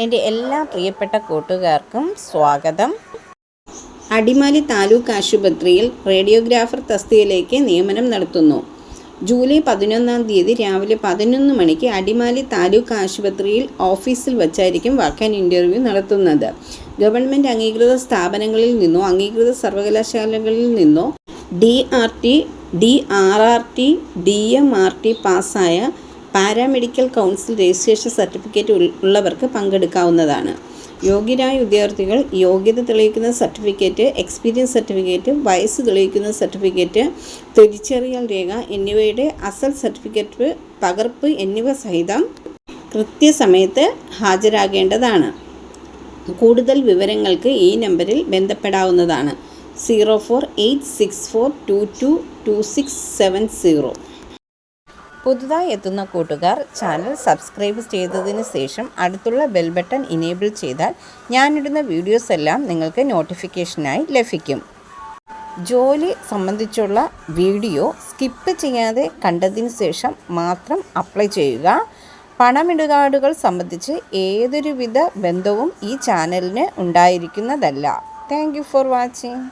എൻ്റെ എല്ലാ പ്രിയപ്പെട്ട കൂട്ടുകാർക്കും സ്വാഗതം. അടിമാലി താലൂക്ക് ആശുപത്രിയിൽ റേഡിയോഗ്രാഫർ തസ്തികയിലേക്ക് നിയമനം നടത്തുന്നു. ജൂലൈ 11 രാവിലെ 11 മണിക്ക് അടിമാലി താലൂക്ക് ആശുപത്രിയിൽ ഓഫീസിൽ വച്ചായിരിക്കും വാക്ക് ഇൻ്റർവ്യൂ നടത്തുന്നത്. ഗവൺമെൻറ് അംഗീകൃത സ്ഥാപനങ്ങളിൽ നിന്നോ അംഗീകൃത സർവകലാശാലകളിൽ നിന്നോ DRT, DRRT, DMRT പാസ്സായ പാരാമെഡിക്കൽ കൗൺസിൽ രജിസ്ട്രേഷൻ സർട്ടിഫിക്കറ്റ് ഉള്ളവർക്ക് പങ്കെടുക്കാവുന്നതാണ്. യോഗ്യരായ വിദ്യാർത്ഥികൾ യോഗ്യത തെളിയിക്കുന്ന സർട്ടിഫിക്കറ്റ്, എക്സ്പീരിയൻസ് സർട്ടിഫിക്കറ്റ്, വയസ്സ് തെളിയിക്കുന്ന സർട്ടിഫിക്കറ്റ്, തിരിച്ചറിയൽ രേഖ എന്നിവയുടെ അസൽ സർട്ടിഫിക്കറ്റ് പകർപ്പ് എന്നിവ സഹിതം കൃത്യസമയത്ത് ഹാജരാകേണ്ടതാണ്. കൂടുതൽ വിവരങ്ങൾക്ക് ഈ നമ്പറിൽ ബന്ധപ്പെടാവുന്നതാണ്. 048642222670. പുതുതായി എത്തുന്ന കൂട്ടുകാർ ചാനൽ സബ്സ്ക്രൈബ് ചെയ്തതിന് ശേഷം അടുത്തുള്ള ബെൽ ബട്ടൺ ഇനേബിൾ ചെയ്താൽ ഞാനിടുന്ന വീഡിയോസ് എല്ലാം നിങ്ങൾക്ക് നോട്ടിഫിക്കേഷനായി ലഭിക്കും. ജോലി സംബന്ധിച്ചുള്ള വീഡിയോ സ്കിപ്പ് ചെയ്യാതെ കണ്ടതിന് ശേഷം മാത്രം അപ്ലൈ ചെയ്യുക. പണമിടപാടുകൾ സംബന്ധിച്ച് ഏതൊരുവിധ ബന്ധവും ഈ ചാനലിന് ഉണ്ടായിരിക്കുന്നതല്ല. Thank you for watching.